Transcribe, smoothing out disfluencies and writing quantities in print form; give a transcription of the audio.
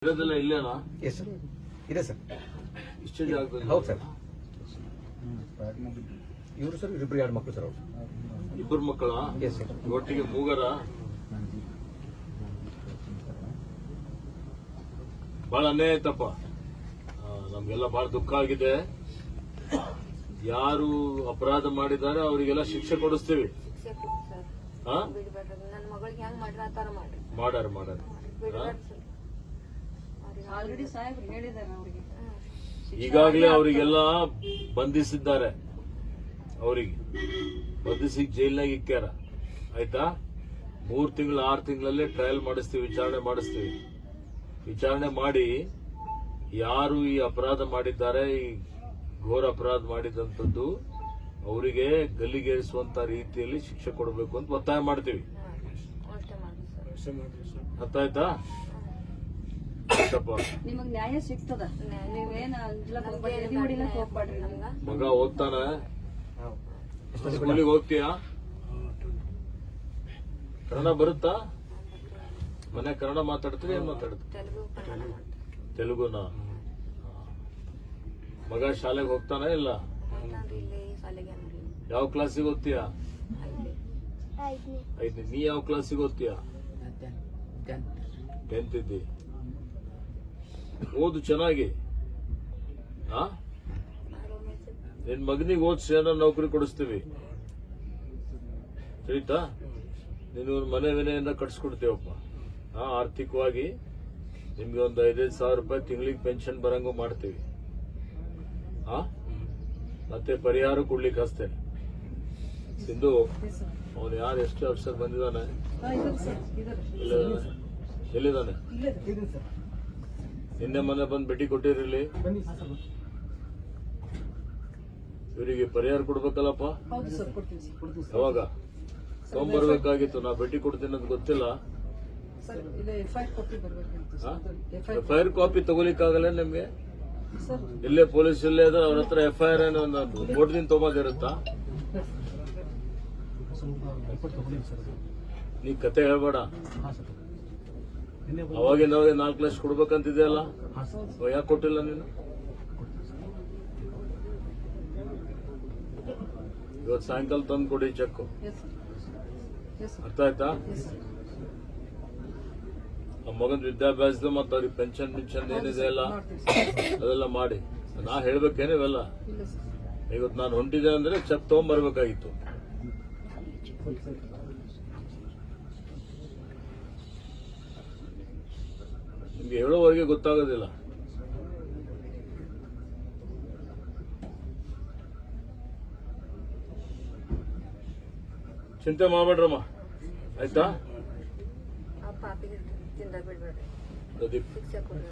ಇರೋದೆಲ್ಲ ಇಲ್ಲೇನಾ? Yes sir, ಇದೆ sir. ಇಷ್ಟೇ ಜಾಗದಲ್ಲಿ? ಹೌದು ಸರ್. ಇವರು ಸರ್ ಇಬ್ಬರು 2 ಮಕ್ಕಳು ಸರ್. ಅವರು ಇಬ್ಬರು ಮಕ್ಕಳ? Yes sir. ಒಟ್ಟಿಗೆ ಮೂಗರ? ಬಹಳ ಅನ್ಯಾಯ ಆಯ್ತಪ್ಪ. ನಮ್ಗೆಲ್ಲ ಬಹಳ ದುಃಖ ಆಗಿದೆ. ಯಾರು ಅಪರಾಧ ಮಾಡಿದ್ದಾರೆ ಅವರಿಗೆಲ್ಲ ಶಿಕ್ಷೆ ಕೊಡಿಸ್ತೀವಿ. ಮಾಡ್ಯಾರ ಈಗಾಗಲೇ ಅವರಿಗೆಲ್ಲ ಬಂಧಿಸಿದ್ದಾರೆ. ಅವರಿಗೆ ಬಂಧಿಸಿ ಜೈಲ್ನಾಗ ಇಕ್ಕ್ಯಾರ. ಆಯ್ತಾ? 3 ತಿಂಗಳು 6 ತಿಂಗಳಲ್ಲೇ ಟ್ರಯಲ್ ಮಾಡಿಸ್ತೀವಿ, ವಿಚಾರಣೆ ಮಾಡಿಸ್ತೀವಿ. ವಿಚಾರಣೆ ಮಾಡಿ ಯಾರು ಈ ಅಪರಾಧ ಮಾಡಿದ್ದಾರೆ, ಈ ಘೋರ ಅಪರಾಧ ಮಾಡಿದಂಥದ್ದು ಅವರಿಗೆ ಗಲ್ಲಿಗೇರಿಸುವಂತ ರೀತಿಯಲ್ಲಿ ಶಿಕ್ಷೆ ಕೊಡಬೇಕು ಅಂತ ಒತ್ತಾಯ ಮಾಡ್ತೀವಿ. ಅರ್ಥ ಆಯ್ತಾ? ನಿಮಗ್ ನ್ಯಾಯ ಸಿಗ್ತದ. ನೀವೇನ ಮಗ ಓದ್ತಾನ? ಸ್ಕೂಲಿಗೆ ಹೋಗ್ತೀಯಾ? ಕನ್ನಡ ಬರುತ್ತಾ? ಮನೆ ಕನ್ನಡ ಮಾತಾಡ್ತೀರಿ? ಏನ್ ಮಾತಾಡ್ತೀರಿ? ತೆಲುಗುನ? ಮಗ ಶಾಲೆಗೆ ಹೋಗ್ತಾನ ಇಲ್ಲ? ಯಾವ ಕ್ಲಾಸಿಗೆ ಓದ್ತೀಯಾ? 5ನೇ. ನೀ ಯಾವ ಕ್ಲಾಸಿಗೆ ಓದ್ತೀಯಾ? 10th ಇದ್ದಿ. ಓದು ಚೆನ್ನಾಗಿ. ನಿನ್ ಮಗನಿಗೆ ಓದಿಸಿ ನೌಕರಿ ಕೊಡಿಸ್ತೀವಿ. ಸರಿತಾ? ನೀನು ಮನೆ ವಿನೆಯನ್ನ ಕಟ್ಸ್ಕೊಡ್ತೀವಪ್ಪ. ಆರ್ಥಿಕವಾಗಿ ನಿಮ್ಗೆ ಒಂದು 5,000 ಸಾವಿರ ರೂಪಾಯಿ ತಿಂಗಳಿಗೆ ಪೆನ್ಷನ್ ಬರಂಗೂ ಮಾಡ್ತೀವಿ. ಮತ್ತೆ ಪರಿಹಾರ ಕೊಡ್ಲಿಕ್ಕೆ ಹಸ್ತೇನೆ. ಸಿಂಧು, ಅವನು ಯಾರು ಎಷ್ಟು ಅಫ್ಸರ್ ಬಂದಿದ್ದಾನೆ? ಎಲ್ಲಿದ್ದಾನೆ? ನಿನ್ನೆ ಮೊನ್ನೆ ಬಂದು ಭೇಟಿ ಕೊಟ್ಟಿರಲಿ. ಇವರಿಗೆ ಪರಿಹಾರ ಕೊಡ್ಬೇಕಲ್ಲಪ್ಪ? ಯಾವಾಗ ತಗೊಂಡ್ಬರ್ಬೇಕಾಗಿತ್ತು? ನಾ ಭೇಟಿ ಕೊಡ್ತೀನಿ ಅಂತ ಗೊತ್ತಿಲ್ಲ. FIR ಕಾಪಿ ತಗೋಲಿಕ್ಕಾಗಲ್ಲ ನಿಮ್ಗೆ? ಇಲ್ಲೇ ಪೊಲೀಸ್ ಇಲ್ಲೇ ಅದ, ಅವ್ರ ಹತ್ರ FIR ಏನೋ ಬೋರ್ಡ್ದಿಂದ ತಗೊಂಬದಿರುತ್ತಾ? ನೀ ಕತೆ ಹೇಳ್ಬೇಡ. ಅವಾಗಿಂದ 4 ಲಕ್ಷ ಕೊಡ್ಬೇಕಂತಿದೆಯಲ್ಲ, ಯಾಕೆ ಕೊಟ್ಟಿಲ್ಲ ನೀನು? ಇವತ್ತು ಸಾಯಂಕಾಲ ತಂದು ಕೊಡಿ ಚೆಕ್. ಅರ್ಥ ಆಯ್ತಾ? ನಮ್ಮ ಮಗನ ವಿದ್ಯಾಭ್ಯಾಸದ ಮತ್ತು ಅವ್ರಿಗೆ ಪೆನ್ಷನ್ ಏನಿದೆ ಅಲ್ಲ ಅದೆಲ್ಲ ಮಾಡಿ. ನಾ ಹೇಳ್ಬೇಕೇನು ಇವೆಲ್ಲ? ಇವತ್ತು ನಾನು ಹೊಂಟಿದೆ ಅಂದ್ರೆ ಚೆಕ್ ತಗೊಂಡ್ಬರ್ಬೇಕಾಗಿತ್ತು. ನಿಮ್ಗೆ ಹೇಳೋವರೆಗೆ ಗೊತ್ತಾಗೋದಿಲ್ಲ. ಚಿಂತೆ ಮಾಡ್ಬೇಡ್ರಮ್ಮ, ಆಯ್ತಾ? ಪ್ರದೀಪ್.